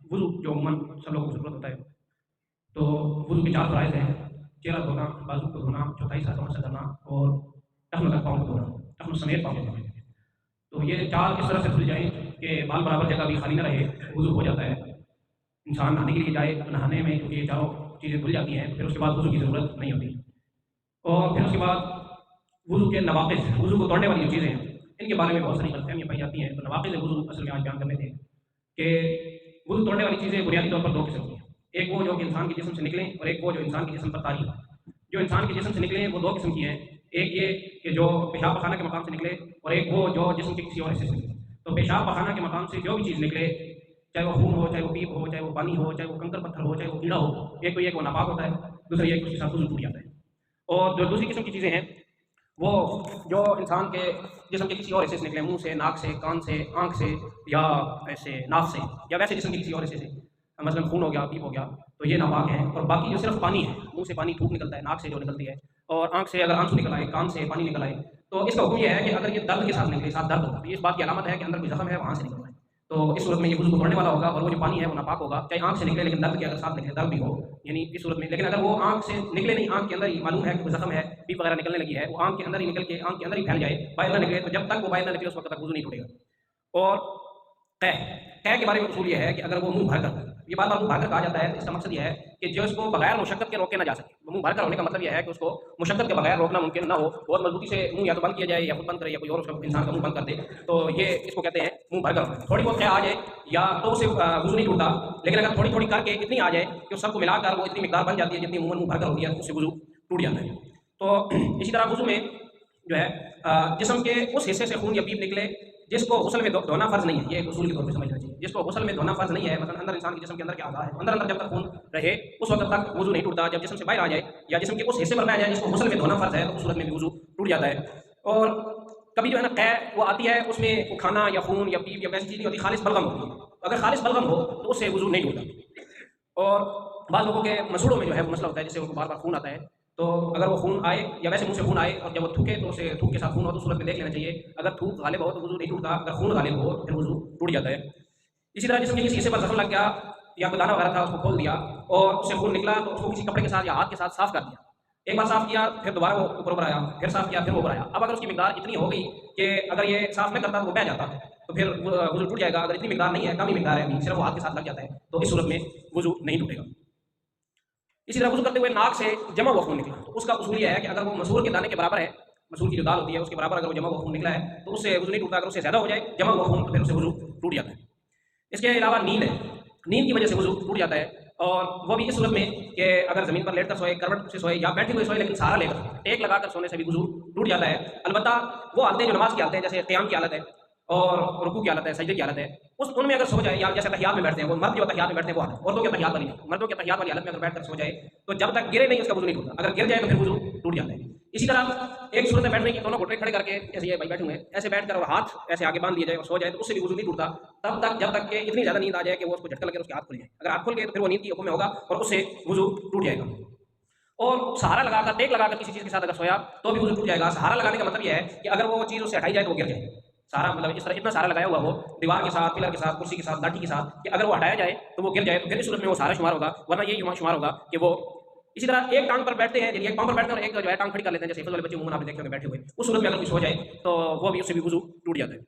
وضو جو عموماً سب لوگوں کو ضرورت ہوتا ہے، تو وضو کے 4 فرائض ہیں: چہرہ دھونا، بازو کو دھونا، چوتھائی ساتواں سے دھونا اور ٹخنوں تک پاؤں کو دھونا، ٹخنوں سمیت پاؤں کو دھونا۔ تو یہ 4 اس طرح سے دھل جائیں کہ بال برابر جگہ بھی خالی نہ رہے، وضو ہو جاتا ہے۔ انسان نہانے کے لیے جائے تو نہانے میں کیونکہ یہ چاروں چیزیں دھل جاتی ہیں، پھر اس کے بعد وضو کی ضرورت نہیں ہوتی۔ اور پھر اس کے بعد وضو کے نواقض، وضو کو توڑنے والی جو چیزیں ہیں ان کے بارے میں بہت ساری غلطفہمیاں پائی جاتی ہیں۔ تو نواقض وضو اصل میں آج بیان کرنے تھے کہ وضو توڑنے والی چیزیں بنیادی طور پر 2 قسم کی ہیں: ایک وہ جو کہ انسان کے جسم سے نکلیں، اور ایک وہ جو انسان کے جسم پر طاری ہوں۔ جو انسان کے جسم سے نکلیں وہ 2 قسم کی ہیں: ایک یہ کہ جو پیشاب پخانہ کے مقام سے نکلے، اور ایک وہ جو جسم کے کسی اور حصے سے نکلے۔ تو پیشاب پخانہ کے مقام سے جو بھی چیز نکلے، چاہے وہ خون ہو، چاہے وہ پیپ ہو، چاہے وہ پانی ہو، چاہے وہ کنکر پتھر ہو، چاہے وہ کیڑا ہو، ایک تو یہ کہ وہ ناپاک ہوتا ہے، دوسرا یہ کہ اس کے ساتھ وضو ٹوٹ جاتا ہے۔ اور جو دوسری قسم کی چیزیں ہیں وہ جو انسان کے جسم کے کسی اور حصے سے نکلے، منہ سے، ناک سے، کان سے، آنکھ سے، یا ایسے ناف سے، یا ویسے جسم کے کسی اور حصے سے، مثلا خون ہو گیا، پیپ ہو گیا، تو یہ ناپاک ہیں۔ اور باقی جو صرف پانی ہے، منہ سے پانی تھوک نکلتا ہے، ناک سے جو نکلتی ہے، اور آنکھ سے اگر آنسو نکل آئے، کان سے پانی نکل آئے، تو اس کا حکم یہ ہے کہ اگر یہ درد کے ساتھ نکلے، ساتھ درد ہوگا، تو یہ اس بات کی علامت ہے کہ اندر کوئی زخم ہے، وہاں سے نکل رہا ہے، تو اس صورت میں یہ وضو کو توڑنے والا ہوگا، اور وہ جو پانی ہے وہ ناپاک ہوگا، چاہے آنکھ سے نکلے لیکن درد کے اگر ساتھ نکلے، درد بھی ہو، یعنی اس صورت میں۔ لیکن اگر وہ آنکھ سے نکلے نہیں، آنکھ کے اندر ہی معلوم ہے کہ کوئی زخم ہے، پیپ وغیرہ نکلنے لگی ہے، وہ آنکھ کے اندر ہی نکل کے آنکھ کے اندر ہی پھیل جائے، باہر نہ نکلے، تو جب تک وہ باہر نہ نکلے اس وقت تک وضو نہیں ٹوٹے گا۔ اور قے کے بارے میں اصول یہ ہے کہ اگر وہ منہ بھر کر، یہ بار بار منہ بھر کر کہا جاتا ہے، تو اس کا مقصد یہ ہے کہ جو اس کو بغیر مشقت کے روکے نہ جا سکے۔ منہ بھر کر ہونے کا مطلب یہ ہے کہ اس کو مشقت کے بغیر روکنا ممکن نہ ہو، بہت مضبوطی سے منہ یا تو بند کیا جائے، یا خود بند کرے، یا کوئی اور اس کا انسان کا منہ بند کر دے، تو یہ اس کو کہتے ہیں منہ بھر کر ہونا۔ تھوڑی بہت قے آ جائے یا تو اسے وضو نہیں ٹوٹتا، لیکن اگر تھوڑی تھوڑی کر کے اتنی آ جائے کہ اس سب کو ملا کر وہ اتنی مقدار بن جاتی ہے جتنی عموماً منہ بھر کر ہوتی ہے، تو اس سے وضو ٹوٹ جاتا ہے۔ تو اسی طرح وضو میں جو ہے جسم کے اس حصے سے خون یا پیپ نکلے جس کو غسل میں دھونا فرض نہیں ہے، یہ ایک اصول کے طور پہ سمجھنا چاہیے۔ جس کو غسل میں دھونا فرض نہیں ہے، مثلا اندر انسان کے جسم کے اندر کیا اعضاء ہے، اندر جب تک خون رہے اس وقت تک وضو نہیں ٹوٹتا۔ جب جسم سے باہر آ جائے یا جسم کے اس حصے پر نہ جائے جس کو غسل میں دھونا فرض ہے، تو اس صورت میں بھی وضو ٹوٹ جاتا ہے۔ اور کبھی جو ہے نا قے وہ آتی ہے، اس میں کھانا یا خون یا پیپ یا ویسی چیز نہیں ہوتی، خالص بلغم ہوتی ہے۔ اگر خالص بلغم ہو تو اس سے وضو نہیں ٹوٹتا۔ اور بعض لوگوں کے مسوڑوں میں جو ہے وہ مسئلہ ہوتا ہے، جس سے ان کو بار بار خون آتا ہے، تو اگر وہ خون آئے یا ویسے منہ سے خون آئے اور جب وہ تھوکے تو اسے تھوک کے ساتھ خون ہو تو اس صورت میں دیکھ لینا چاہیے، اگر تھوک غالب ہو تو وضو نہیں ٹوٹتا، اگر خون غالب ہو تو پھر وضو ٹوٹ جاتا ہے۔ اسی طرح جسم کے کسی حصے پر زخم لگ گیا یا کوئی دانہ وغیرہ تھا، اس کو کھول دیا اور اس سے خون نکلا، تو اس کو کسی کپڑے کے ساتھ یا ہاتھ کے ساتھ صاف کر دیا۔ ایک بار صاف کیا، پھر دوبارہ وہ اوپر آیا، پھر صاف کیا، پھر اوپر آیا۔ اب اگر اس کی مقدار اتنی ہو گئی کہ اگر یہ صاف نہ کرتا تو وہ بہہ جاتا، تو پھر وضو ٹوٹ جائے گا۔ اگر اتنی مقدار نہیں ہے، کم ہی مقدار ہے، صرف وہ ہاتھ کے ساتھ لگ جاتا ہے، تو اس صورت میں وضو نہیں ٹوٹے گا۔ اسی طرح وضو کرتے ہوئے ناک سے جمع ہوا خون نکلا، تو اس کا اصول یہ ہے کہ اگر وہ مسور کے دانے کے برابر ہے، مسور کی جو دال ہوتی ہے اس کے برابر اگر وہ جمع ہوا خون نکلا ہے تو اس سے وضو نہیں ٹوٹتا۔ اگر اس سے زیادہ ہو جائے جمع ہوا خون تو پھر اس سے وضو ٹوٹ جاتا ہے۔ اس کے علاوہ نیند ہے، نیند کی وجہ سے وضو ٹوٹ جاتا ہے، اور وہ بھی اس صورت میں کہ اگر زمین پر لیٹ کر سوئے، کروٹ سے سوئے، یا بیٹھے ہوئے سوئے لیکن سہارا لے کر، ٹیک لگا کر سونے سے بھی وضو ٹوٹ جاتا ہے۔ البتہ وہ حالتیں جو نماز کی حالتیں، جیسے قیام کی حالت ہے اور رکوع کی حالت ہے، سجدے کی حالت ہے، ان میں اگر سو جائے، یا جیسے تحیات میں بیٹھتے ہیں، وہ مرد جو تحیات میں بیٹھتے ہیں وہ حالت، عورتوں کے تحیات والی نہیں، مردوں کے تحیات والی حالت میں اگر بیٹھ کر سو جائے تو جب تک گرے نہیں اس کا وضو نہیں ٹوٹتا، اگر گر جائے تو پھر وضو ٹوٹ جاتا ہے۔ اسی طرح ایک صورت میں بیٹھنے کی، دونوں گھٹنے کھڑے کر کے ایسے یہ بھائی بیٹھے ہوئے ہیں، ایسے بیٹھ کر اور ہاتھ ایسے آگے باندھ لیے جائے اور سو جائے تو اس سے بھی وضو نہیں ٹوٹتا، تب تک جب تک کہ اتنی زیادہ نیند آ جائے کہ وہ اس کو جھٹکا لگے اور اس کے ہاتھ کھل جائے۔ اگر ہاتھ کھل گئے تو پھر وہ نیند کی حکم میں ہوگا اور اس سے وضو ٹوٹ جائے گا۔ اور سہارا لگا کر، ٹیک لگا کر کسی چیز کے ساتھ اگر سویا تو بھی وضو ٹوٹ جائے گا۔ سہارا لگانے کا مطلب یہ ہے کہ اگر وہ چیز اس سے ہٹائی جائے تو وہ گر جائے، سارا مطلب اس طرح اتنا سارا لگایا ہوا ہو دیوار کے ساتھ، پلر کے ساتھ، کرسی کے ساتھ، لاٹھی کے ساتھ، کہ اگر وہ ہٹایا جائے تو وہ گر جائے، تو پھر اس صورت میں وہ سارا شمار ہوگا، ورنہ یہ شمار ہوگا کہ وہ اسی طرح ایک ٹانگ پر بیٹھتے ہیں، یعنی ایک پاؤں پر بیٹھتے ہیں اور ایک جو ہے ٹانگ کھڑی کر لیتے ہیں، جیسے حفظ والے بچے عموماً آپ دیکھتے ہیں بیٹھے ہوئے، اس صورت میں اگر کوئی سو جائے تو وہ بھی اس سے بھی وضو ٹوٹ جاتا ہے۔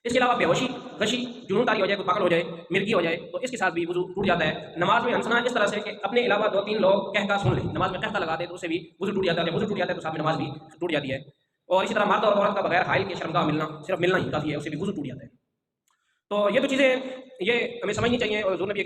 اس کے علاوہ بے ہوشی، غشی، جنون طاری ہو جائے، کوئی پاگل ہو جائے، مرگی ہو جائے، تو اس کے ساتھ بھی وضو ٹوٹ جاتا ہے۔ نماز میں ہنسنا اس طرح سے کہ اپنے علاوہ 2-3 لوگ کہہ کا سن لیں، نماز میں کہتا لگا دے تو اس سے بھی وضو ٹوٹ جاتا ہے۔ جب وضو ٹوٹ جاتا ہے تو ساتھ میں نماز بھی ٹوٹ جاتی ہے۔ اور اسی طرح مرد اور عورت کا بغیر حائل کے شرمگاہ ملنا، صرف ملنا ہی کافی ہے، اس سے بھی وضو ٹوٹ جاتا ہے۔ تو یہ تو چیزیں یہ ہمیں سمجھنی چاہیے، اور حضور نے بھی